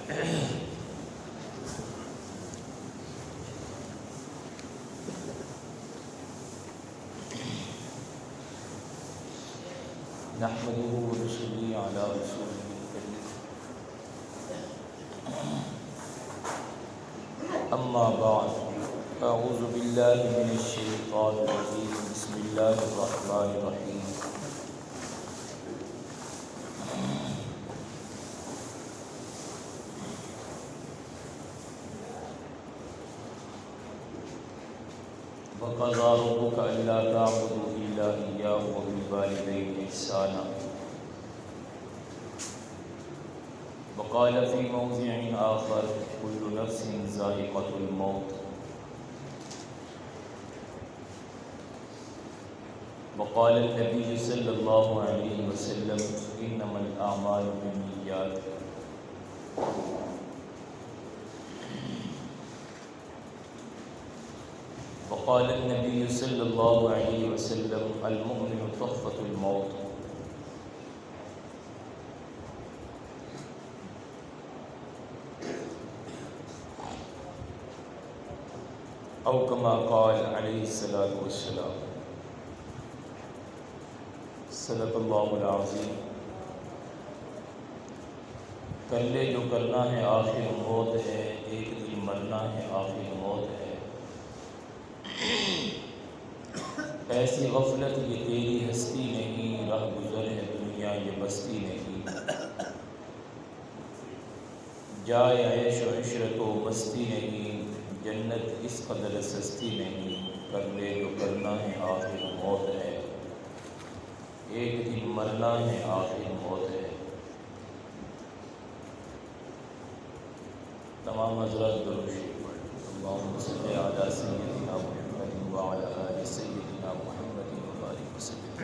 نحمده ونصلي على رسوله الكريم اما بعد اعوذ باللہ من الشیطان الرجیم بسم اللہ الرحمن الرحیم وَقَضَىٰ رَبُّكَ أَلَّا تَعْبُدُوا إِلَّا إِيَّاهُ وَبِالْوَالِدَيْنِ إِحْسَانًا وقال في موضع آخر كل نفس ذائقة الموت وقال النبي صلى الله عليه وسلم إنما الأعمال بالنيات وقال النبي صلى الله عليه وسلم المؤمن تحفة الموت او كما قال عليه الصلاة والسلام صدق اللہ العظیم۔ کر لے جو کرنا ہے آخر موت ہے، ایک دن مرنا ہے آخر موت ہے، ایسی غفلت یہ تیری ہستی نہیں، راہ گزر ہے دنیا یہ بستی نہیں، جائے عیش و عشرت و مستی نہیں، جنت اس قدر سستی نہیں، کر لے جو کرنا ہے آخر موت ہے، ایک دن مرنا ہے آخر موت ہے۔ تمام حضرات درود شریف پڑھیں۔ اللہم صلی علی سیدنا محمد وعلی آل سیدنا محمد وبارک وسلم۔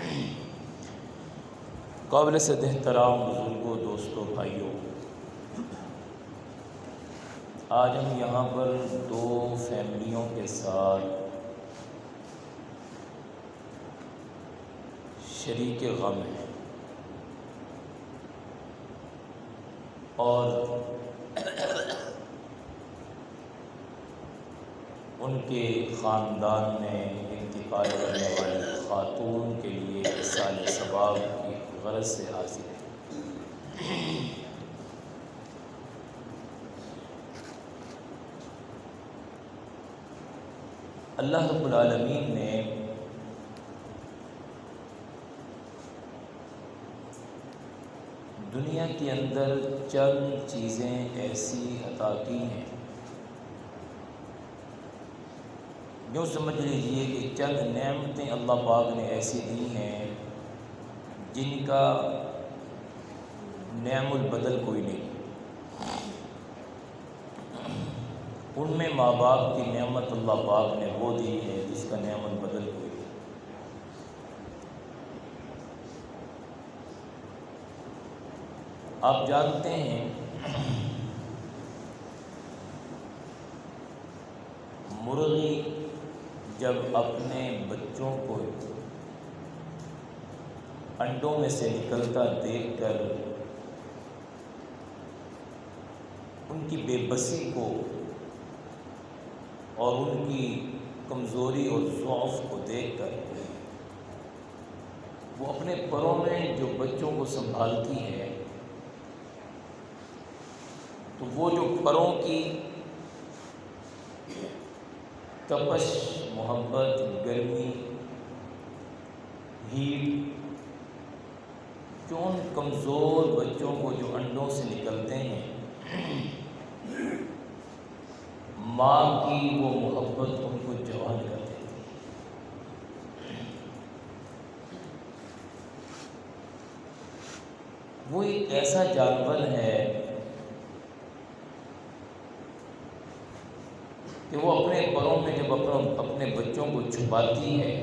قابل صد احترام بزرگوں، دوستوں، بھائیوں، آج ہم یہاں پر دو فیملیوں کے ساتھ شریک غم ہیں اور ان کے خاندان میں انتقال کرنے والی خاتون کے لیے احسان ثواب کی غرض سے حاضر ہے۔ اللہ رب العالمین نے دنیا کے اندر چند چیزیں ایسی عطا کی ہیں، یوں سمجھ لیجئے کہ چند نعمتیں اللہ پاک نے ایسی دی ہیں جن کا نعم البدل کوئی نہیں۔ ان میں ماں باپ کی نعمت اللہ پاک نے وہ دی ہے جس کا نعم البدل کوئی نہیں۔ آپ جانتے ہیں مرغی جب اپنے بچوں کو انڈوں میں سے نکلتا دیکھ کر ان کی بے بسی کو اور ان کی کمزوری اور ضعف کو دیکھ کر وہ اپنے پروں میں جو بچوں کو سنبھالتی ہے تو وہ جو پروں کی تپش، محبت، گرمی، ہیٹ جو ان کمزور بچوں کو جو انڈوں سے نکلتے ہیں، ماں کی وہ محبت ان کو جوان کر دیتی ہے۔ وہ ایک ایسا جانور ہے کہ وہ اپنے پروں میں جب اپنے بچوں کو چھپاتی ہے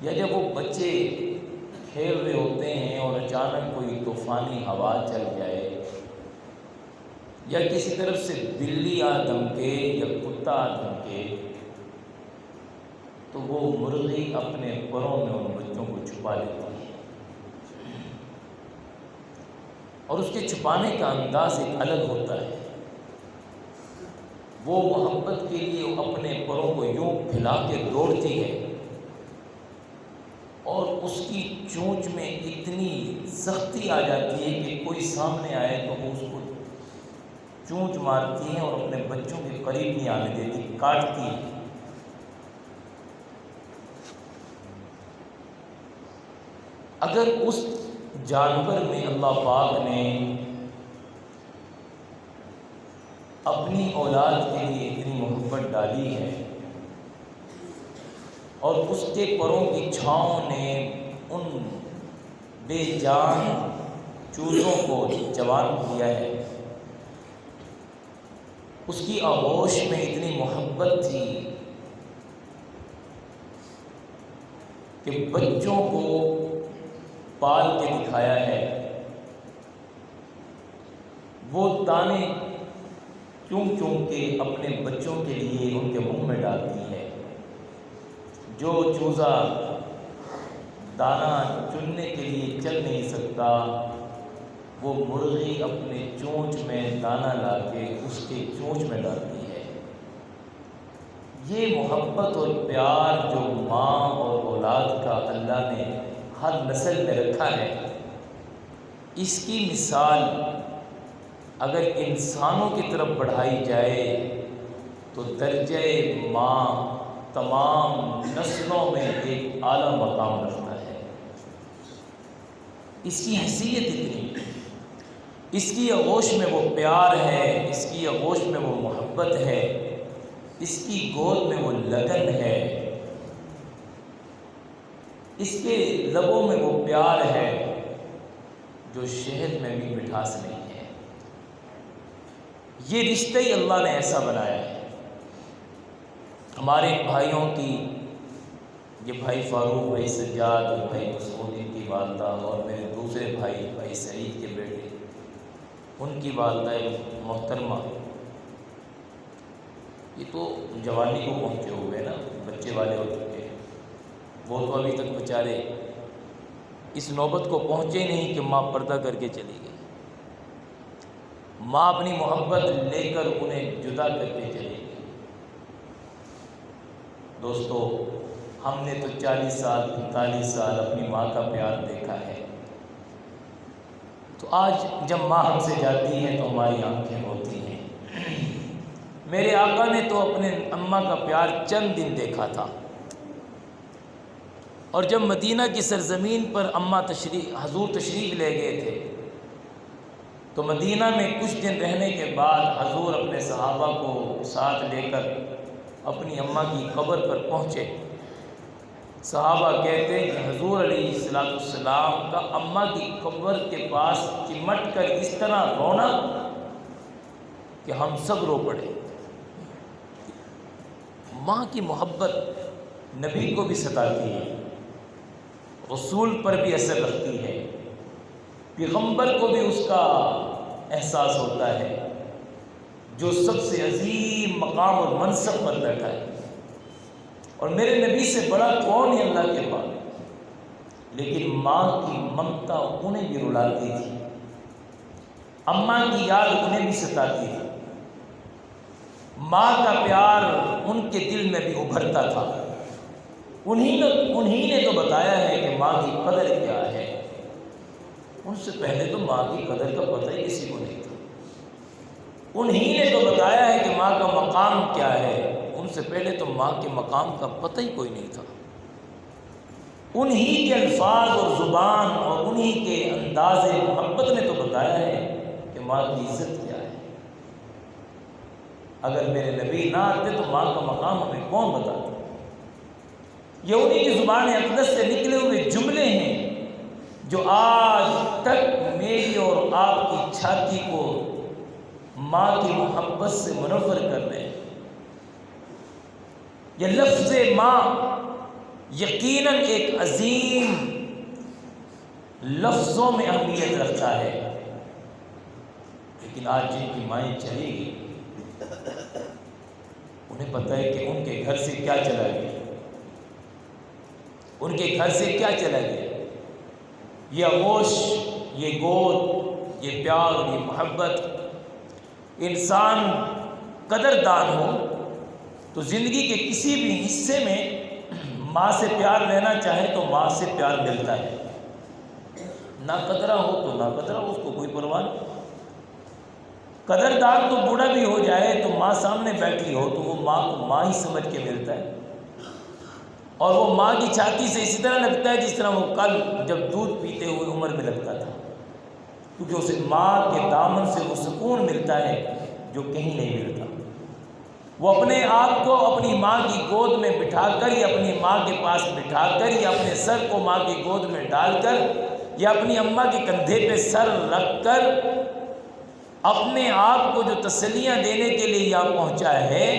یا جب وہ بچے کھیل رہے ہوتے ہیں اور اچانک کوئی طوفانی ہوا چل جائے یا کسی طرف سے بلی آ دھمکے یا کتا آ دھمکے تو وہ مرغی اپنے پروں میں ان بچوں کو چھپا لیتی ہے۔ اور اس کے چھپانے کا انداز ایک الگ ہوتا ہے۔ وہ محبت کے لیے اپنے پروں کو یوں پھیلا کے دوڑتی ہے، اور اس کی چونچ میں اتنی سختی آ جاتی ہے کہ کوئی سامنے آئے تو وہ اس کو چونچ مارتی ہے اور اپنے بچوں کے قریب نہیں آنے دیتی، کاٹتی ہے۔ اگر اس جانور میں اللہ پاک نے اپنی اولاد کے لیے اتنی محبت ڈالی ہے، اور اس کے پروں کی چھاؤں نے ان بے جان چوزوں کو جوان کیا ہے، اس کی آغوش میں اتنی محبت تھی کہ بچوں کو پال کے دکھایا ہے، وہ دانے چون چون کے اپنے بچوں کے لیے ان کے منہ میں ڈالتی ہے۔ جو چوزا دانہ چننے کے لیے چل نہیں سکتا، وہ مرغی اپنے چونچ میں دانہ لا کے اس کے چونچ میں ڈالتی ہے۔ یہ محبت اور پیار جو ماں اور اولاد کا اللہ نے ہر نسل میں رکھا ہے، اس کی مثال اگر انسانوں کی طرف بڑھائی جائے تو درجہ ماں تمام نسلوں میں ایک اعلیٰ مقام رکھتا ہے۔ اس کی حیثیت اتنی، اس کی آغوش میں وہ پیار ہے، اس کی آغوش میں وہ محبت ہے، اس کی گود میں وہ لگن ہے، اس کے لبوں میں وہ پیار ہے جو شہد میں بھی مٹھاس نہیں ہے۔ یہ رشتہ ہی اللہ نے ایسا بنایا ہے۔ ہمارے بھائیوں کی، یہ بھائی فاروق، بھائی سجاد، بھائی مسعود کی والدہ، اور میرے دوسرے بھائی سعید کے بیٹے، ان کی والدہ محترمہ، یہ تو جوانی کو پہنچے ہوئے نا، بچے والے ہو چکے ہیں۔ وہ تو ابھی تک بیچارے اس نوبت کو پہنچے ہی نہیں کہ ماں پردہ کر کے چلی گئی۔ ماں اپنی محبت لے کر انہیں جدا کر کے چلی گئی۔ دوستو، ہم نے تو 40 سال 45 سال اپنی ماں کا پیار دیکھا ہے، تو آج جب ماں ہم سے جاتی ہے تو ہماری آنکھیں روتی ہیں۔ میرے آقا نے تو اپنے اماں کا پیار چند دن دیکھا تھا، اور جب مدینہ کی سرزمین پر حضور تشریف لے گئے تھے تو مدینہ میں کچھ دن رہنے کے بعد حضور اپنے صحابہ کو ساتھ لے کر اپنی اماں کی قبر پر پہنچے۔ صحابہ کہتے ہیں کہ حضور علیہ السلام کا اماں کی قبر کے پاس چمٹ کر اس طرح رونا کہ ہم سب رو پڑے۔ ماں کی محبت نبی کو بھی ستاتی ہے، رسول پر بھی اثر رکھتی ہے، پیغمبر کو بھی اس کا احساس ہوتا ہے، جو سب سے عظیم مقام اور منصب پر بیٹھا ہے۔ اور میرے نبی سے بڑا کون ہے اللہ کے پاس؟ لیکن ماں کی ممتا انہیں بھی رلاتی تھی، اماں کی یاد انہیں بھی ستاتی تھی، ماں کا پیار ان کے دل میں بھی ابھرتا تھا۔ انہی نے تو بتایا ہے کہ ماں کی قدر کیا ہے۔ ان سے پہلے تو ماں کی قدر کا پتہ ہی کسی کو نہیں تھا۔ انہی نے تو بتایا ہے کہ ماں کا مقام کیا ہے۔ ان سے پہلے تو ماں کے مقام کا پتہ ہی کوئی نہیں تھا۔ انہی کے الفاظ اور زبان اور انہی کے انداز محبت نے تو بتایا ہے کہ ماں کی عزت کیا ہے۔ اگر میرے نبی نہ آتے تو ماں کا مقام ہمیں کون بتاتا؟ یہ انہی کی زبان اقدس سے نکلے ہوئے جملے ہیں جو آج تک میری اور آپ کی چھاتی کو ماں کی محبت سے منور کر رہے ہیں۔ یہ لفظ ماں یقیناً ایک عظیم لفظوں میں اہمیت رکھتا ہے، لیکن آج جن کی مائیں چلی گئی انہیں پتہ ہے کہ ان کے گھر سے کیا چلا گیا، ان کے گھر سے کیا چلا گیا۔ یہ آغوش، یہ گود، یہ پیار اور یہ محبت انسان قدردان ہو تو زندگی کے کسی بھی حصے میں ماں سے پیار لینا چاہے تو ماں سے پیار ملتا ہے. نہ قدرہ ہو تو نہ قدرہ ہو، اس کو کوئی پرواہ نہیں. قدردان تو بوڑھا بھی ہو جائے تو ماں سامنے بیٹھی ہو تو وہ ماں کو ماں ہی سمجھ کے ملتا ہے، اور وہ ماں کی چھاتی سے اسی طرح لگتا ہے جس طرح وہ کل جب دودھ پیتے ہوئے عمر میں لگتا تھا، کیونکہ اسے ماں کے دامن سے وہ سکون ملتا ہے جو کہیں نہیں ملتا. وہ اپنے آپ کو اپنی ماں کی گود میں بٹھا کر یا اپنی ماں کے پاس بٹھا کر یا اپنے سر کو ماں کی گود میں ڈال کر یا اپنی اماں کے کندھے پہ سر رکھ کر اپنے آپ کو جو تسلیاں دینے کے لیے یہاں پہنچا ہے،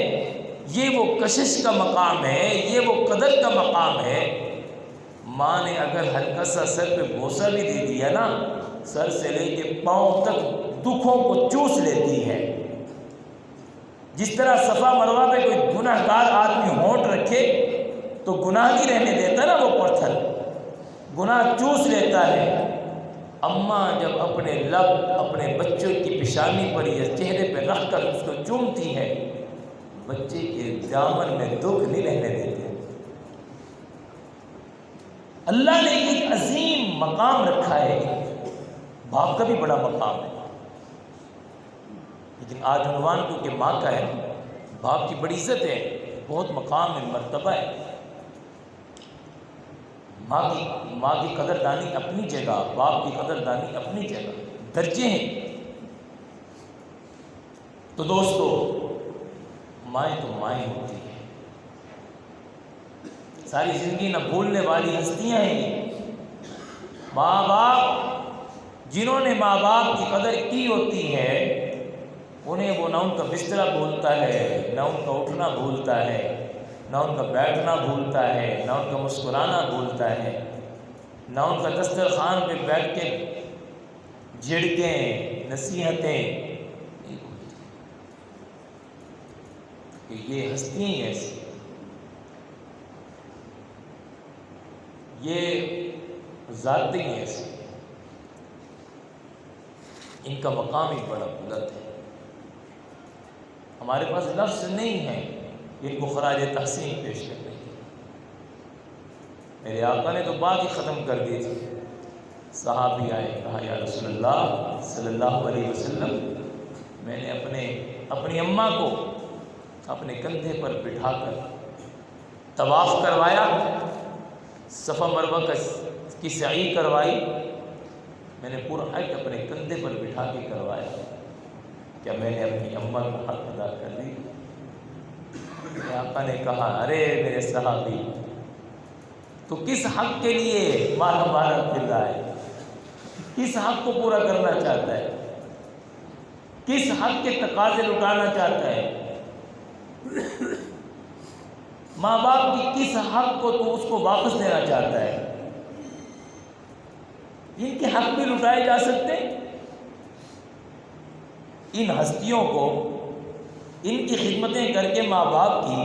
یہ وہ کشش کا مقام ہے، یہ وہ قدر کا مقام ہے. ماں نے اگر ہلکا سا سر پہ بوسہ بھی دے دیا نا، سر سے لے کے پاؤں تک دکھوں کو چوس لیتی ہے. جس طرح صفا مروہ پہ کوئی گناہ گار آدمی ہونٹ رکھے تو گناہ نہیں رہنے دیتا نا، وہ پتھر گناہ چوس لیتا ہے. اماں جب اپنے لب اپنے بچوں کی پیشانی پر یا چہرے پہ رکھ کر اس کو چومتی ہے، بچے کے دامن میں دکھ نہیں رہنے دیتے. اللہ نے ایک عظیم مقام رکھا ہے، باپ کا بھی بڑا مقام ہے، لیکن آج عنوان کیونکہ ماں کا ہے، باپ کی بڑی عزت ہے، بہت مقام ہے، مرتبہ ہے. ماں کی قدردانی اپنی جگہ، باپ کی قدردانی اپنی جگہ، درجے ہیں. تو دوستو، مائیں تو مائیں ہوتی ہیں، ساری زندگی نہ بھولنے والی ہستیاں ہیں. ماں باپ جنہوں نے ماں باپ کی قدر کی ہوتی ہے، انہیں وہ نہ ان کا بستر بھولتا ہے، نہ ان کا اٹھنا بھولتا ہے، نہ ان کا بیٹھنا بھولتا ہے، نہ ان کا مسکرانا بھولتا ہے، نہ ان کا دسترخوان پہ بیٹھ کے جھڑکیں نصیحتیں. یہ ہستیاں ہی ایسی، یہ ذاتیں ہی ایسی، ان کا مقام ہی بڑا بلند ہے. ہمارے پاس لفظ نہیں ہے ان کو خراج تحسین پیش کرنے کی. میرے آقا نے تو بات ہی ختم کر دی تھی. صحابی آئے، کہا یا رسول اللہ صلی اللہ علیہ وسلم، میں نے اپنی اماں کو اپنے کندھے پر بٹھا کر طواف کروایا، صفا مروہ کی سعی کروائی، میں نے پورا حج اپنے کندھے پر بٹھا کے کروایا. کیا میں نے اپنی اماں کا حق ادا کر دی؟ میرے آقا نے کہا ارے میرے صحابی، تو کس حق کے لیے ماہ مبارک پھر رہا ہے؟ کس حق کو پورا کرنا چاہتا ہے؟ کس حق کے تقاضے لٹانا چاہتا ہے؟ ماں باپ کی کس حق کو تو اس کو واپس دینا چاہتا ہے؟ ان کے حق بھی لٹائے جا سکتے ہیں. ان ہستیوں کو، ان کی خدمتیں کر کے ماں باپ کی،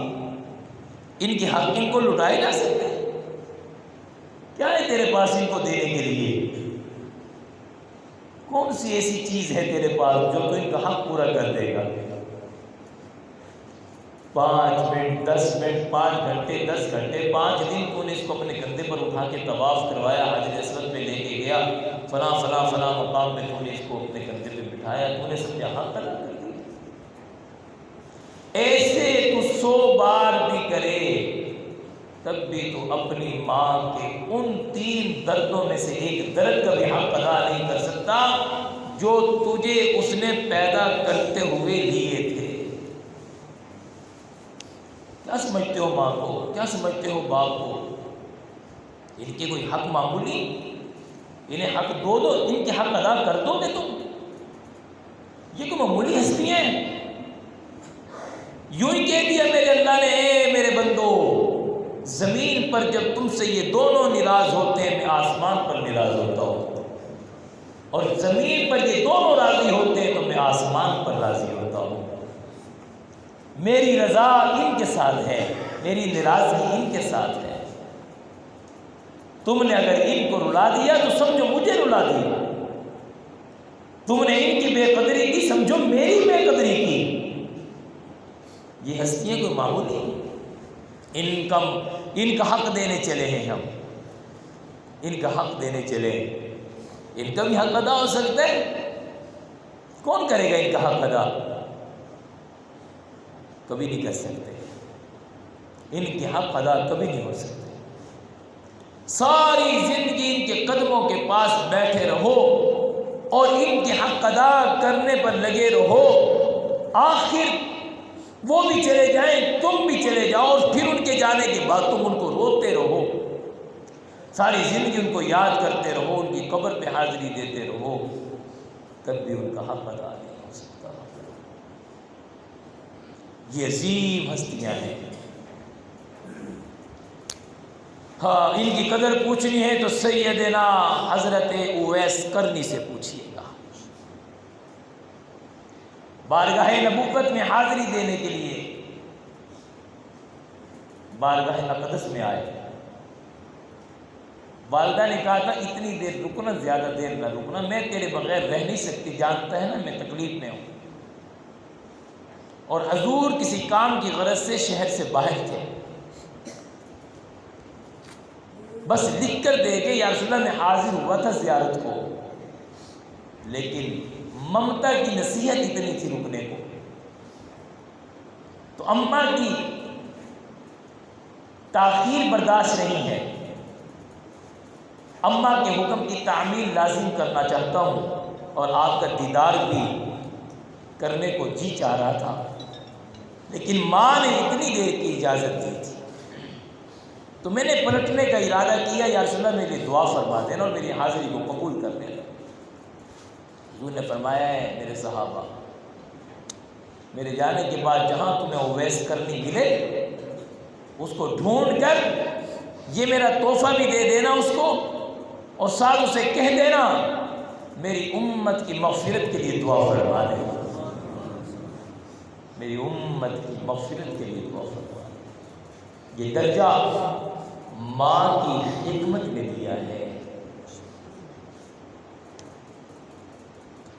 ان کے حق ان کو لٹائے جا سکتے ہیں؟ کیا ہے تیرے پاس ان کو دینے کے لیے؟ کون سی ایسی چیز ہے تیرے پاس جو تو ان کا حق پورا کر دے گا؟ 5 منٹ 10 منٹ 5 گھنٹے 10 گھنٹے 5 دن تو نے اس کو اپنے کندھے پر اٹھا کے طواف کروایا، حجر اسود پہ لے کے گیا، فلاں فلاں فلاں مقام پہ تو نے اس کو اپنے کندھے پہ بٹھایا، تو نے سب کے حق ادا کر دیا. ایسے تو 100 بار بھی کرے تب بھی تو اپنی ماں کے ان 3 دردوں میں سے ایک درد کا بھی حق ادا نہیں کر سکتا جو تجھے اس نے پیدا کرتے ہوئے لیے تھے. کیا سمجھتے ہو ماں کو؟ کیا سمجھتے ہو باپ کو؟ ان کے کوئی حق معمولی؟ انہیں حق دو، ان کے حق ادا کر دو گے تم؟ یہ کوئی معمولی ہستیاں ہیں؟ یوں ہی کہہ دیا میرے اللہ نے، اے میرے بندو، زمین پر جب تم سے یہ دونوں ناراض ہوتے ہیں میں آسمان پر ناراض ہوتا ہوں، اور زمین پر یہ دونوں راضی ہوتے ہیں تو میں آسمان پر راضی ہوتا ہوں. میری رضا ان کے ساتھ ہے، میری ناراضگی ان کے ساتھ ہے. تم نے اگر ان کو رلا دیا تو سمجھو مجھے رلا دیا. تم نے ان کی بے قدری کی، سمجھو میری بے قدری کی۔ یہ ہستیاں کوئی معمولی ہیں، ان کا حق دینے چلے ہیں ہم، ان کا حق دینے چلے، ان کا بھی حق ادا ہو سکتا ہے؟ کون کرے گا ان کا حق ادا؟ کبھی نہیں کر سکتے، ان کے حق ادا کبھی نہیں ہو سکتے۔ ساری زندگی ان کے قدموں کے پاس بیٹھے رہو اور ان کے حق ادا کرنے پر لگے رہو، آخر وہ بھی چلے جائیں، تم بھی چلے جاؤ، اور پھر ان کے جانے کے بعد تم ان کو روتے رہو، ساری زندگی ان کو یاد کرتے رہو، ان کی قبر پہ حاضری دیتے رہو، تب بھی ان کا حق ادا نہیں ہو سکتا۔ یہ عظیم ہستیاں ہیں۔ ہاں، ان کی قدر پوچھنی ہے تو سیدنا حضرت اویس قرنی سے پوچھیے گا۔ بارگاہ نبوت میں حاضری دینے کے لیے بارگاہ اقدس میں آئے، والدہ نے کہا تھا اتنی دیر رکنا، زیادہ دیر نہ رکنا، میں تیرے بغیر رہ نہیں سکتی، جانتا ہے نا میں تکلیف میں ہوں۔ اور حضور کسی کام کی غرض سے شہر سے باہر تھے، بس لکھ کر دے کے یا رسول اللہ میں حاضر ہوا تھا زیارت کو، لیکن ممتا کی نصیحت اتنی تھی رکنے کو، تو اماں کی تاخیر برداشت نہیں ہے، اماں کے حکم کی تعمیل لازم کرنا چاہتا ہوں، اور آپ کا دیدار بھی کرنے کو جی چاہ رہا تھا، لیکن ماں نے اتنی دیر کی اجازت دی تھی، تو میں نے پلٹنے کا ارادہ کیا، یا رسول اللہ میرے لیے دعا فرما دینا اور میری حاضری کو قبول کر لینا۔ حضور نے فرمایا ہے میرے صحابہ، میرے جانے کے بعد جہاں تمہیں اویس قرنی ملے اس کو ڈھونڈ کر یہ میرا تحفہ بھی دے دینا اس کو، اور ساتھ اسے کہہ دینا میری امت کی مغفرت کے لیے دعا فرما دے، میری امت کی مغفرت کے لیے دعا فرما دے۔ یہ درجہ ماں کی حکمت نے دیا ہے۔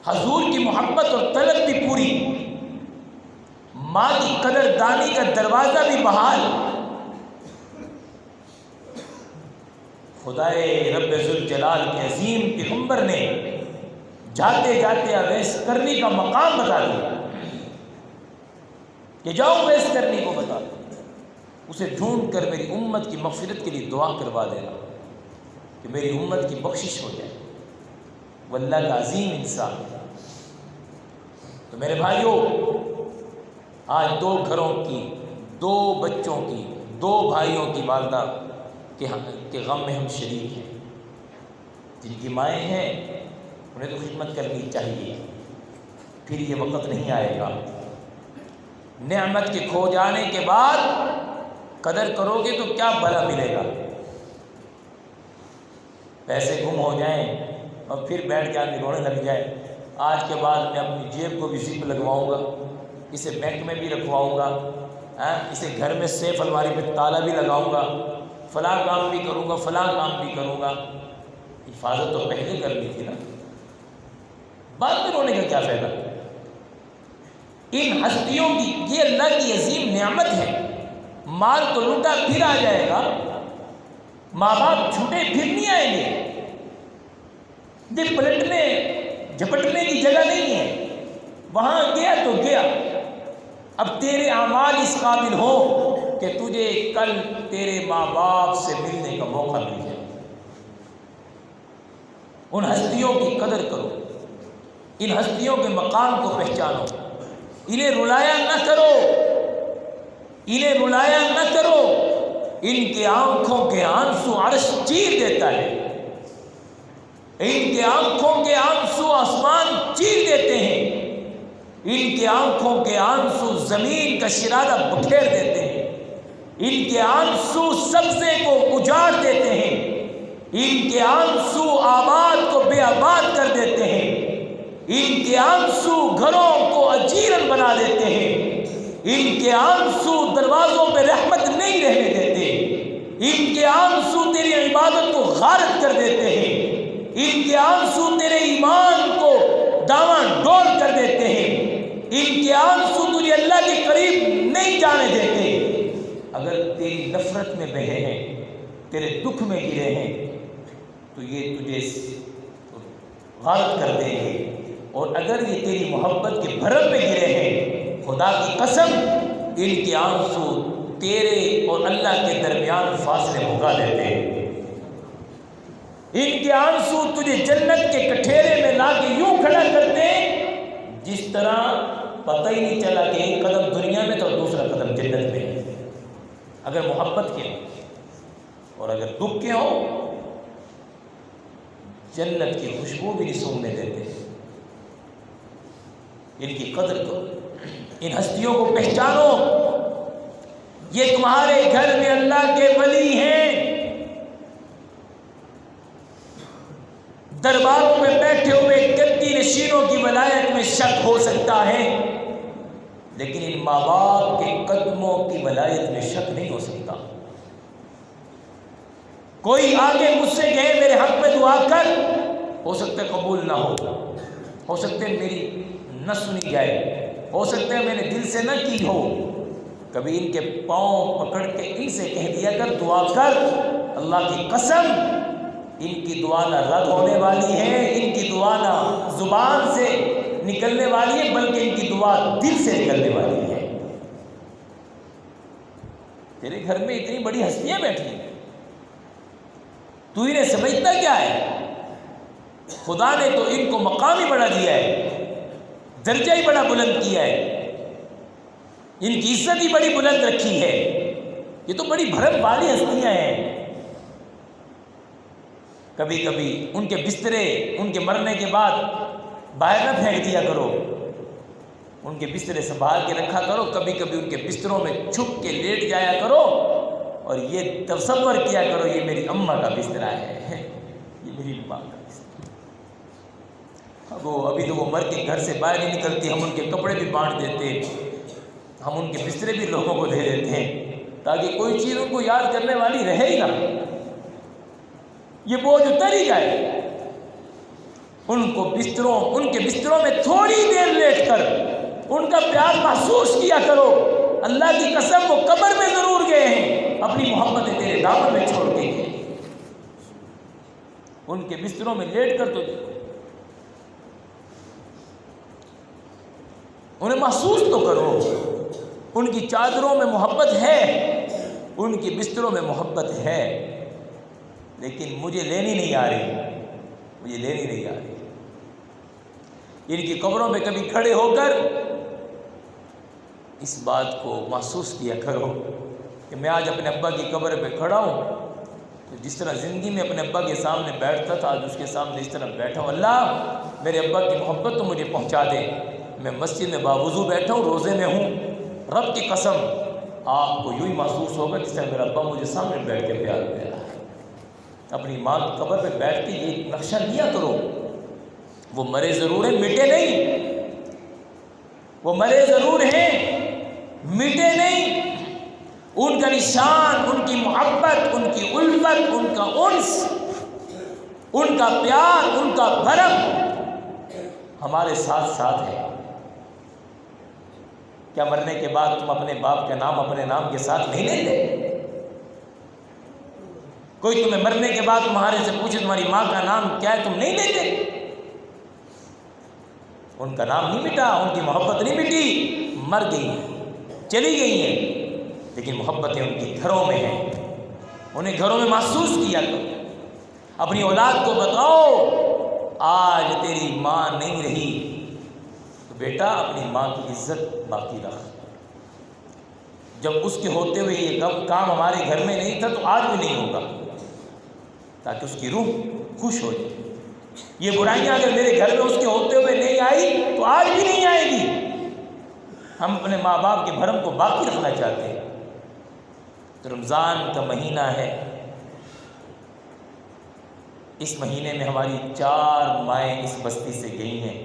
حضور کی محبت اور طلب بھی پوری، ماں کی قدر دانی کا دروازہ بھی بحال۔ خدائے رب ذوالجلال کے عظیم پیغمبر نے جاتے جاتے اویس قرنی کا مقام بتا دیا کہ جاؤ اویس قرنی کو بتا دو، اسے ڈھونڈ کر میری امت کی مغفرت کے لیے دعا کروا دینا کہ میری امت کی بخشش ہو جائے۔ وہ اللہ کا عظیم انسان ہے۔ تو میرے بھائیوں، آج دو گھروں کی، دو بچوں کی، دو بھائیوں کی والدہ کے غم میں ہم شریک ہیں۔ جن کی مائیں ہیں انہیں تو خدمت کرنی چاہیے، پھر یہ وقت نہیں آئے گا۔ نعمت کے کھو جانے کے بعد قدر کرو گے تو کیا بھلا ملے گا؟ پیسے گم ہو جائیں اور پھر بیٹھ کے آدمی رونے لگ جائے، آج کے بعد میں اپنی جیب کو بھی زپ لگواؤں گا، اسے بینک میں بھی رکھواؤں گا، اسے گھر میں سیف الماری پہ تالا بھی لگاؤں گا، فلاں کام بھی کروں گا، فلاں کام بھی کروں گا۔ حفاظت تو پہلے کرنی تھی نا، بعد میں رونے کا کیا فائدہ؟ ان ہستیوں کی یہ اللہ کی عظیم نعمت ہے۔ مال تو لوٹا پھر آ جائے گا، ماں باپ چھوٹے پھر نہیں آئیں گے، یہ پلٹنے جھپٹنے کی جگہ نہیں ہے، وہاں گیا تو گیا۔ اب تیرے اعمال اس قابل ہو کہ تجھے کل تیرے ماں باپ سے ملنے کا موقع مل جائے۔ ان ہستیوں کی قدر کرو، ان ہستیوں کے مقام کو پہچانو، انہیں رلایا نہ کرو، انہیں رلایا نہ کرو۔ ان کے آنکھوں کے آنسو عرش چیر دیتا ہے، ان کے آنکھوں کے آنسو آسمان چیر دیتے ہیں، ان کے آنکھوں کے آنسو زمین کا شرارہ بکھیر دیتے ہیں، ان کے آنسو سبزے کو اجاڑ دیتے ہیں، ان کے آنسو آباد کو بے آباد کر دیتے ہیں، ان کے آنسو گھروں کو اجیرن بنا دیتے ہیں، ان کے آنسو دروازوں پہ رحمت نہیں رہنے دیتے، ان کے آنسو تیری عبادت کو غارت کر دیتے ہیں، ان کے آنسو تیرے ایمان کو دامن کے آنسو تجھے اللہ کے قریب نہیں جانے دیتے. اگر تیری نفرت میں بہے ہیں، تیرے دکھ میں گرے ہیں تو یہ تجھے غارت کر دیں گے، اور اگر یہ تیری محبت کے بھرم میں گرے ہیں، خدا کی قسم ان کے آنسو تیرے اور اللہ کے درمیان فاصلے بھگا دیتے ہیں. ان کے آنسو تجھے جنت کے کٹھیرے میں لا کے یوں کھڑا کرتے ہیں جس طرح پتہ ہی نہیں چلا کہ ایک قدم دنیا میں تو دوسرا قدم جنت میں ہے. اگر محبت کے اور اگر دکھ کے ہو، جنت کی خوشبو بھی نہیں سونگنے دیتے. ان کی قدر کرو، ان ہستیوں کو پہچانو. یہ تمہارے گھر میں اللہ کے ولی ہیں. درباروں میں بیٹھے ہوئے گدی نشینوں کی ولایت میں شک ہو سکتا ہے، لیکن ان ماں باپ کے قدموں کی ولایت میں شک نہیں ہو سکتا. کوئی آگے مجھ سے کہے میرے حق میں دعا کر، ہو سکتا ہے قبول نہ ہو سکتا ہے میری نہ سنی جائے، ہو سکتا ہے میں نے دل سے نہ کی ہو. کبھی ان کے پاؤں پکڑ کے ان سے کہہ دیا کر دعا کر. اللہ کی قسم ان کی دعا نہ رد ہونے والی ہے، ان کی دعا نہ زبان سے نکلنے والی ہے، بلکہ ان کی دعا دل سے نکلنے والی ہے. تیرے گھر میں اتنی بڑی ہستیاں بیٹھی ہیں، تو انہیں سمجھتا کیا ہے؟ خدا نے تو ان کو مقام ہی بڑا دیا ہے، درجہ ہی بڑا بلند کیا ہے، ان کی عزت ہی بڑی بلند رکھی ہے. یہ تو بڑی بھرم والی ہستیاں ہیں. کبھی کبھی ان کے بسترے ان کے مرنے کے بعد باہر نہ پھینک دیا کرو، ان کے بسترے سنبھال کے رکھا کرو. کبھی کبھی ان کے بستروں میں چھپ کے لیٹ جایا کرو اور یہ تصور کیا کرو یہ میری اماں کا بستر ہے، یہ میری ماں کا بستر. ابھی تو وہ مر کے گھر سے باہر نہیں نکلتی، ہم ان کے کپڑے بھی بانٹ دیتے، ہم ان کے بسترے بھی لوگوں کو دے دیتے ہیں تاکہ کوئی چیز ان کو یاد کرنے والی رہے ہی نہ، یہ بوجھ اتر ہی جائے. ان کے بستروں میں تھوڑی دیر لیٹ کر ان کا پیار محسوس کیا کرو. اللہ کی قسم وہ قبر میں ضرور گئے ہیں، اپنی محبتیں تیرے دامن میں چھوڑ کے گئے. ان کے بستروں میں لیٹ کر تو انہیں محسوس تو کرو. ان کی چادروں میں محبت ہے، ان کی بستروں میں محبت ہے، لیکن مجھے لینی نہیں آ رہی. ان کی قبروں میں کبھی کھڑے ہو کر اس بات کو محسوس کیا کرو کہ میں آج اپنے ابا کی قبر پہ کھڑا ہوں تو جس طرح زندگی میں اپنے ابا کے سامنے بیٹھتا تھا آج اس کے سامنے اس طرح بیٹھا ہوں. اللہ میرے ابا کی محبت تو مجھے پہنچا دے. میں مسجد میں باوضو بیٹھا ہوں، روزے میں ہوں، رب کی قسم آپ کو یوں ہی محسوس ہوگا جس طرح میرا ابا مجھے سامنے بیٹھ کے پیار دے رہا ہے. اپنی ماں کی قبر پہ بیٹھ کے یہ نقشہ لیا کرو. وہ مرے ضرور ہیں، مٹے نہیں. وہ مرے ضرور ہیں، مٹے نہیں. ان کا نشان، ان کی محبت، ان کی الفت، ان کا انس، ان کا پیار، ان کا بھرم ہمارے ساتھ ساتھ ہے. کیا مرنے کے بعد تم اپنے باپ کا نام اپنے نام کے ساتھ نہیں لیتے؟ کوئی تمہیں مرنے کے بعد تمہارے سے پوچھے تمہاری ماں کا نام کیا ہے، تم نہیں لیتے؟ ان کا نام نہیں مٹا، ان کی محبت نہیں مٹی. مر گئی ہیں، چلی گئی ہیں، لیکن محبتیں ان کی گھروں میں ہیں. انہیں گھروں میں محسوس کیا کرو. اپنی اولاد کو بتاؤ آج تیری ماں نہیں رہی تو بیٹا اپنی ماں کی عزت باقی رکھ. جب اس کے ہوتے ہوئے یہ کام ہمارے گھر میں نہیں تھا تو آج بھی نہیں ہوگا، تاکہ اس کی روح خوش ہو جائے. یہ برائیاں اگر میرے گھر میں اس کے ہوتے ہوئے نہیں آئی تو آج بھی نہیں آئے گی. ہم اپنے ماں باپ کے بھرم کو باقی رکھنا چاہتے ہیں. تو رمضان کا مہینہ ہے، اس مہینے میں ہماری 4 مائیں اس بستی سے گئی ہیں.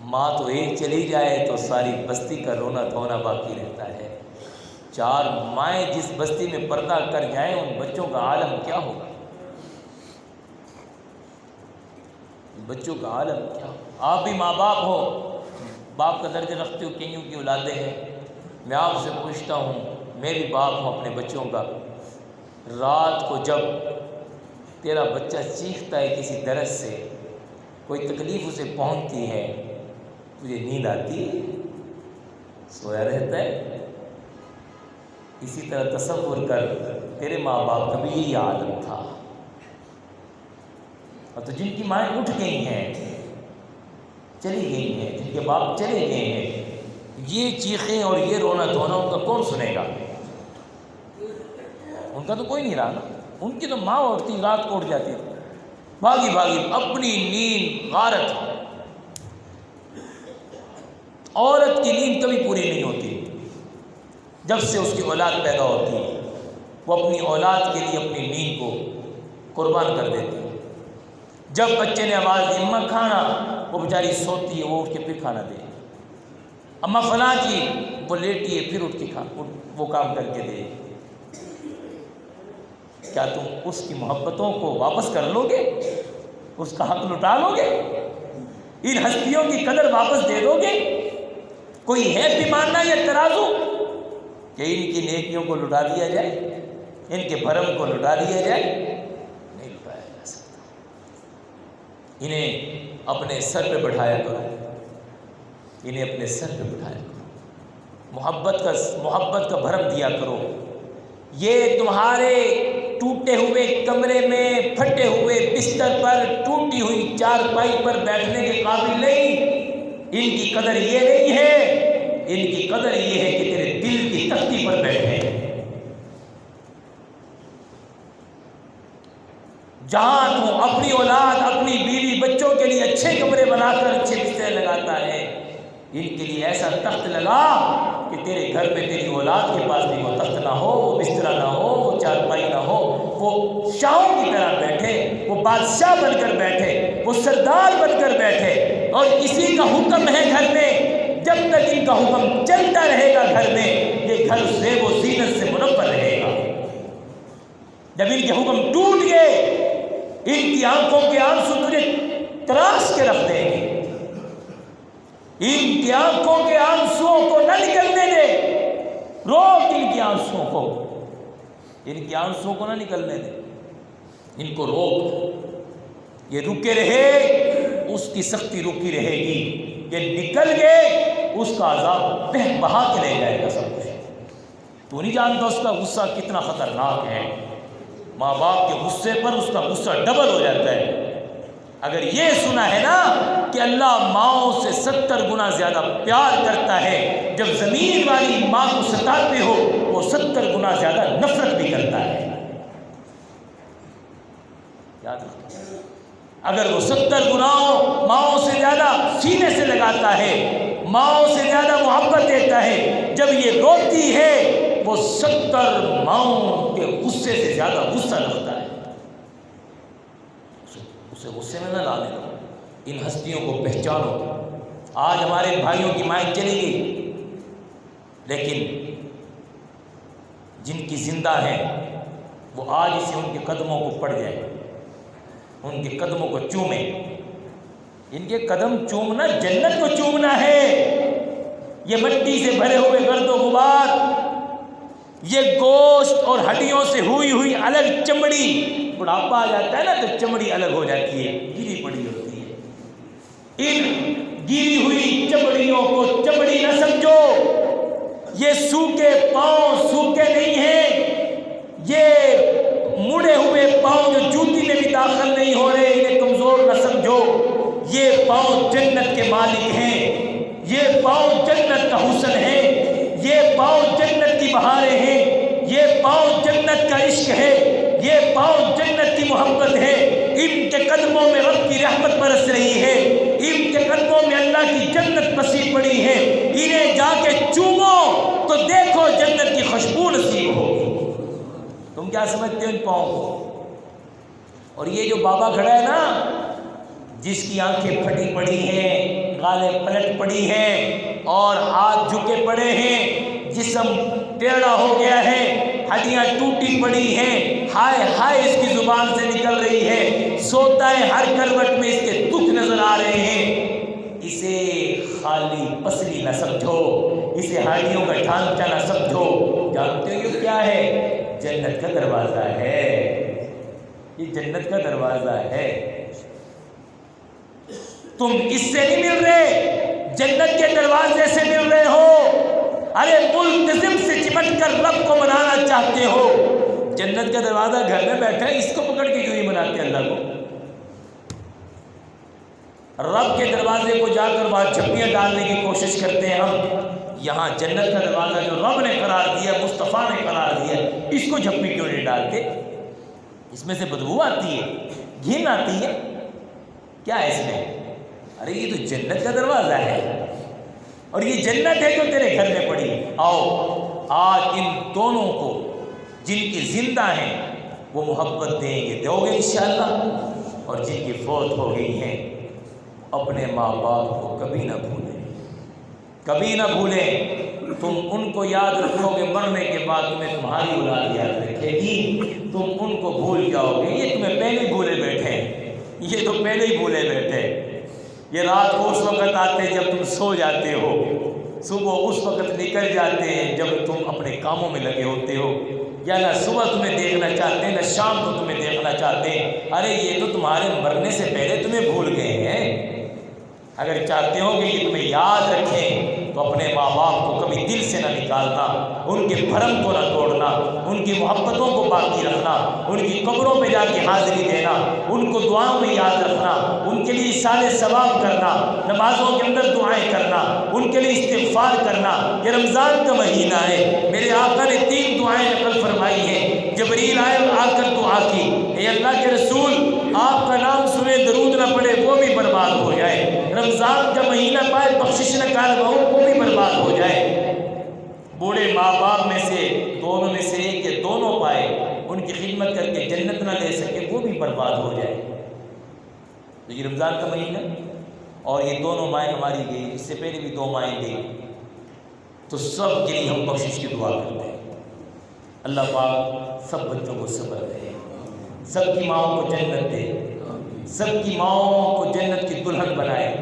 ماں تو ایک چلی جائے تو ساری بستی کا رونا دھونا باقی رہتا ہے. 4 مائیں جس بستی میں پردہ کر جائیں ان بچوں کا عالم کیا ہوگا، بچوں کا عالم کیا. آپ بھی ماں باپ ہو، باپ کا درجہ رکھتے ہو کئیوں کی اولادیں ہیں. میں آپ سے پوچھتا ہوں، میں بھی باپ ہوں اپنے بچوں کا. رات کو جب تیرا بچہ چیختا ہے کسی درد سے، کوئی تکلیف اسے پہنچتی ہے، تجھے نیند آتی ہے؟ سویا رہتا ہے؟ اسی طرح تصور کر تیرے ماں باپ کا بھی یہی عالم تھا. اور تو جن کی مائیں اٹھ گئی ہیں، چلی گئی ہیں، جن کے باپ چلے گئے ہیں، یہ چیخیں اور یہ رونا دھونا ان کا کون سنے گا؟ ان کا تو کوئی نہیں رہا نا. ان کی تو ماں اٹھتی رات کو اٹھ جاتی تھی، بھاگی بھاگی اپنی نیند غارت. عورت کی نیند کبھی پوری نہیں ہوتی. جب سے اس کی اولاد پیدا ہوتی ہے وہ اپنی اولاد کے لیے اپنی نیند کو قربان کر دیتی ہے. جب بچے نے آواز دی اماں کھانا، وہ بیچاری سوتی ہے، وہ اٹھ کے پھر کھانا دے. اماں فلاں کی، وہ لیٹی ہے، پھر اٹھ کے وہ کام کر کے دے. کیا تم اس کی محبتوں کو واپس کر لو گے؟ اس کا حق لٹا لو گے؟ ان ہستیوں کی قدر واپس دے دو گے؟ کوئی ہے پیمانہ یا ترازو کہ ان کی نیکیوں کو لٹا دیا جائے، ان کے بھرم کو لٹا دیا جائے؟ نہیں لٹایا جا سکتا. انہیں اپنے سر پہ بٹھایا کرو، انہیں اپنے سر پہ بٹھایا کرو، محبت کا بھرم دیا کرو. یہ تمہارے ٹوٹے ہوئے کمرے میں، پھٹے ہوئے بستر پر، ٹوٹی ہوئی چارپائی پر بیٹھنے کے قابل نہیں. ان کی قدر یہ نہیں ہے، ان کی قدر یہ ہے کہ تیرے دل کی تختی پر بیٹھے. جہاں تو اپنی اولاد، اپنی بیوی بچوں کے لیے اچھے کمرے بنا کر اچھے بستر لگاتا ہے، ان کے لیے ایسا تخت لگا کہ تیرے گھر میں تیری اولاد کے پاس بھی وہ تخت نہ ہو، وہ بستر نہ ہو، وہ چارپائی نہ ہو. وہ شاہوں کی طرح بیٹھے، وہ بادشاہ بن کر بیٹھے، وہ سردار بن کر بیٹھے. اور اسی کا حکم ہے گھر میں. جب تک ان کا حکم چلتا رہے گا گھر میں، یہ گھر زیب و زینت سے منور رہے گا. جب ان کے حکم ٹوٹ گئے، ان کی آنکھوں کے آنسو تجھے تراش کے رکھ دیں گے. ان کی آنکھوں کے آنسوؤں کو نہ نکلنے دے. روک ان کی آنسوؤں کو، ان کی آنسوؤں کو نہ نکلنے دے. ان کو روک. یہ رکے رہے، اس کی سختی رکی رہے گی. یہ نکل گئے، اس کا عذاب بہا کے لے جائے گا سب کچھ. تو نہیں جانتا اس کا غصہ کتنا خطرناک ہے. ماں باپ کے غصے پر اس کا غصہ ڈبل ہو جاتا ہے. اگر یہ سنا ہے نا کہ اللہ ماؤں سے 70 گنا زیادہ پیار کرتا ہے، جب زمین والی ماں کو ستاتے ہو وہ 70 گنا زیادہ نفرت بھی کرتا ہے. یاد رکھو، اگر وہ 70 گناہوں ماؤں سے زیادہ سینے سے لگاتا ہے، ماؤں سے زیادہ محبت دیتا ہے، جب یہ روتی ہے وہ 70 ماؤں کے غصے سے زیادہ غصہ رکھتا ہے. اسے غصے میں نہ لانے دو. ان ہستیوں کو پہچانو. آج ہمارے بھائیوں کی مائیں چلی گئی، لیکن جن کی زندہ ہیں وہ آج اسے ان کے قدموں کو پڑ جائیں، ان کے قدموں کو چومیں. ان کے قدم چومنا جنت کو چومنا ہے. یہ مٹی سے بھرے ہوئے گرد و غبار، یہ گوشت اور ہڈیوں سے ہوئی الگ چمڑی، بڑھاپا آ جاتا ہے نا تو چمڑی الگ ہو جاتی ہے، گری پڑی ہوتی ہے. ان گری ہوئی چمڑیوں کو چمڑی نہ سمجھو. یہ سوکھے پاؤں سوکھے نہیں ہیں. یہ مڑے ہوئے پاؤں جو جوتی میں بھی داخل نہیں ہو رہے، انہیں کمزور نہ سمجھو. یہ پاؤں جنت کے مالک ہیں. یہ پاؤں جنت کا حسن ہے. یہ پاؤں جنت کی بہاریں ہیں. یہ پاؤں جنت کا عشق ہے. یہ پاؤں جنت کی محبت ہے. ان کے قدموں میں رب کی رحمت برس رہی ہے. ان کے قدموں میں اللہ کی جنت بسی پڑی ہے. انہیں جا کے چومو تو دیکھو جنت کی خوشبو نصیب ہوگی. تم کیا سمجھتے ہو ان پاؤں کو؟ اور یہ جو بابا کھڑا ہے نا، جس کی آنکھیں پھٹی پڑی ہیں، گالیں پلٹ پڑی ہیں اور ہاتھ جھکے پڑے ہیں، جسم ٹیڑھا ہو گیا ہے، ہڈیاں ٹوٹی پڑی ہیں، ہائے ہائے اس کی زبان سے نکل رہی ہے، سوتا ہے ہر کروٹ میں اس کے دکھ نظر آ رہے ہیں. اسے خالی پسلی نہ سمجھو، اسے ہاڑیوں کا ڈھانچہ نہ سمجھو، جانتے ہو یہ کیا ہے؟ جنت کا دروازہ ہے، یہ جنت کا دروازہ ہے۔ تم اس سے نہیں مل رہے، جنت کے دروازے سے مل رہے ہو۔ ارے ملتزم سے چمٹ کر رب کو منانا چاہتے ہو، جنت کا دروازہ گھر میں بیٹھا ہے، اس کو پکڑ کے کیوں نہیں مناتے اللہ کو؟ رب کے دروازے کو جا کر وہاں جھپیاں ڈالنے کی کوشش کرتے ہیں ہم، یہاں جنت کا دروازہ جو رب نے قرار دیا، مصطفیٰ نے قرار دیا، اس کو جھپی کیوں نہیں ڈالتے؟ اس میں سے بدبو آتی ہے، گھن آتی ہے، کیا ہے اس میں؟ ارے یہ تو جنت کا دروازہ ہے، اور یہ جنت ہے جو تیرے گھر میں پڑی۔ آؤ آج ان دونوں کو جن کی زندہ ہیں وہ محبت دیں گے، دو گے انشاءاللہ، اور جن کی فوت ہو گئی ہیں اپنے ماں باپ کو کبھی نہ بھولیں، کبھی نہ بھولیں۔ تم ان کو یاد رکھو گے، مرنے کے بعد تمہیں تمہاری اولاد یاد رکھے گی، تم ان کو بھول جاؤ گے۔ یہ تمہیں پہلے ہی بھولے بیٹھے ہیں، یہ تو پہلے ہی بھولے بیٹھے۔ یہ رات کو اس وقت آتے جب تم سو جاتے ہو، صبح اس وقت نکل جاتے ہیں جب تم اپنے کاموں میں لگے ہوتے ہو، یا نہ صبح تمہیں دیکھنا چاہتے ہیں نہ شام کو تمہیں دیکھنا چاہتے ہیں۔ ارے یہ تو تمہارے مرنے سے پہلے تمہیں بھول گئے ہیں۔ اگر چاہتے ہو کہ یہ تمہیں یاد رکھیں تو اپنے ماں باپ کو کبھی دل سے نہ نکالنا، ان کے بھرم کو نہ توڑنا، ان کی محبتوں کو باقی رکھنا، ان کی قبروں پہ جا کے حاضری دینا، ان کو دعاؤں میں یاد رکھنا، ان کے لیے اِیصال ثواب کرنا، نمازوں کے اندر دعائیں کرنا، ان کے لیے استغفار کرنا۔ یہ رمضان کا مہینہ ہے، میرے آقا نے 3 دعائیں نقل فرمائی ہیں۔ جبریل آئے آ کر دعا کی، اے اللہ کے رسول آپ کا نام سنے درود نہ پڑے وہ بھی برباد ہو جائے، رمضان کا مہینہ پائے بخشش نہ کر بہو وہ بھی برباد ہو جائے۔ بوڑھے ماں باپ میں سے دونوں میں سے ایک یا دونوں پائے، ان کی خدمت کر کے جنت نہ لے سکے وہ بھی برباد ہو جائے۔ تو یہ رمضان کا مہینہ، اور یہ دونوں مائیں ہماری گئی، اس سے پہلے بھی 2 مائیں گئی، تو سب کے لیے ہم بخشش کی دعا کرتے ہیں۔ اللہ پاک سب بچوں کو صبر دے، سب کی ماؤں کو جنت دے، سب کی ماؤں کو جنت کی دلہن بنائے،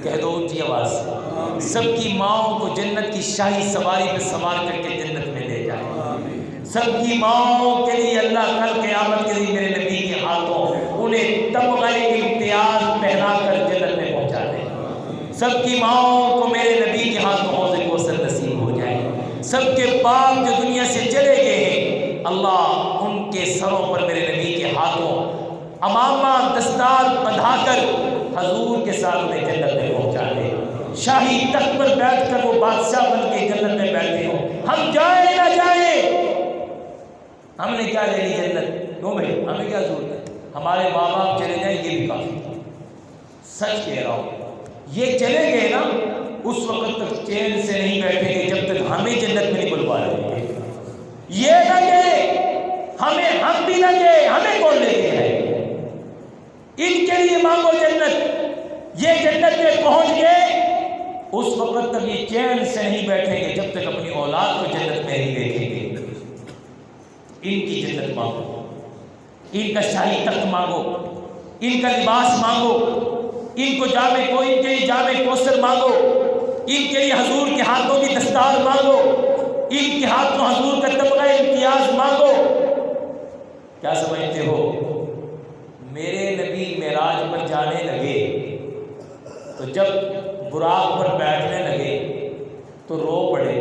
کہہ دو اونچی آواز سے، سب کی ماؤں کو جنت کی شاہی سواری پہ سوار کر کے جنت میں لے جائے، سب کی ماؤں کے لیے اللہ کل قیامت کے لیے میرے نبی کے ہاتھوں انہیں تمغے کے امتیاز پہنا کر جنت میں پہنچا دے، سب کی ماؤں کو میرے نبی کے ہاتھوں حوض کوثر نصیب ہو جائے، سب کے باپ جو دنیا سے چلے گئے ہیں اللہ ان کے سروں پر میرے نبی کے ہاتھوں امامہ دستار بندھا کر حضور کے ساتھ انہیں جنت میں پہنچا دے، شاہی تخت پر بیٹھ کر وہ بادشاہ بن کے جنت میں بیٹھے ہوں۔ ہم جائیں نہ جائیں، ہم نے کیا لینی جنت؟ کیوں بھائی ہمیں کیا ضرورت ہے؟ ہمارے ماں باپ چلے جائیں یہ بھی کافی، سچ کہہ رہا ہوں، یہ چلے گئے نا اس وقت تک چین سے نہیں بیٹھیں گے جب تک ہمیں جنت میں نہیں بلوا لیں گے۔ یہ نہ گئے ہمیں، ہم بھی نہ گئے ہمیں کون لے کے جائے؟ ان کے لیے مانگو جنت، یہ جنت میں پہنچ گئے اس وقت تک یہ چین سے نہیں بیٹھیں گے جب تک اپنی اولاد کو جنت میں نہیں دیکھیں گے۔ ان کی جنت مانگو، ان کا شاہی تخت مانگو، ان کا لباس مانگو، ان کو ان کے لیے جامع کوثر مانگو، ان کے لیے حضور کے ہاتھوں کی دستار مانگو، ان کے ہاتھوں حضور کا تمغہ امتیاز مانگو۔ کیا سمجھتے ہو؟ میرے نبی معراج پر جانے لگے تو جب براق پر بیٹھنے لگے تو رو پڑے۔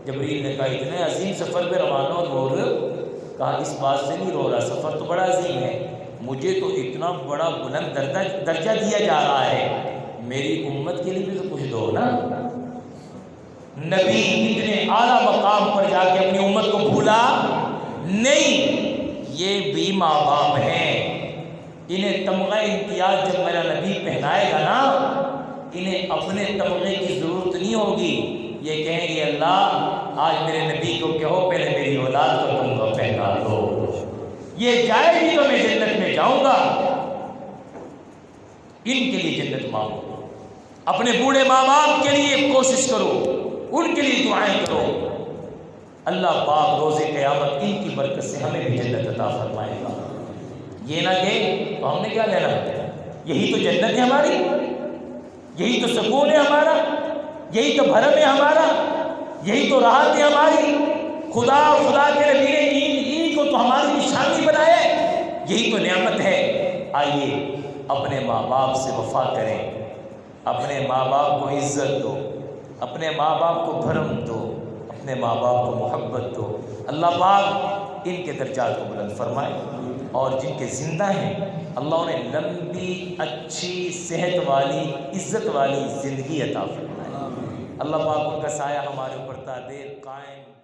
جبریل نے کہا اتنے عظیم سفر پہ روانہ ہو رو رہے ہو؟ کہا اس بات سے نہیں رو رہا، سفر تو بڑا عظیم ہے، مجھے تو اتنا بڑا بلند درجہ دیا جا رہا ہے، میری امت کے لیے بھی تو کچھ دو نا۔ نبی اتنے اعلیٰ مقام پر جا کے اپنی امت کو بھولا نہیں۔ یہ بھی ماں باپ ہیں، انہیں تمغہ امتیاز جب میرا نبی پہنائے گا نا انہیں اپنے تمغے کی ضرورت نہیں ہوگی، یہ کہیں گے اللہ آج میرے نبی کو کہو پہلے میری اولاد کو تمغہ پہنا دو، یہ جائے گی تو میں جنت میں جاؤں گا۔ ان کے لیے جنت مانگو، اپنے بوڑھے ماں باپ کے لیے کوشش کرو، ان کے لیے دعائیں کرو، اللہ پاک روز قیامت ان کی برکت سے ہمیں بھی جنت عطا فرمائے گا۔ یہ نہ کہ تو ہم نے کیا لینا ہے، یہی تو جنت ہے ہماری، یہی تو سکون ہے ہمارا، یہی تو بھرم ہے ہمارا، یہی تو راحت ہے ہماری۔ خدا کے نبی نے عید کو تو ہماری نشانی بنایا ہے، یہی تو نعمت ہے۔ آئیے اپنے ماں باپ سے وفا کریں، اپنے ماں باپ کو عزت دو، اپنے ماں باپ کو بھرم دو، اپنے ماں باپ کو محبت دو۔ اللہ پاک ان کے درجات کو بلند فرمائے، اور جن کے زندہ ہیں اللہ انہیں لمبی اچھی صحت والی عزت والی زندگی عطا فرمائے۔ اللہ پاک ان کا سایہ ہمارے اوپر تا دیر قائم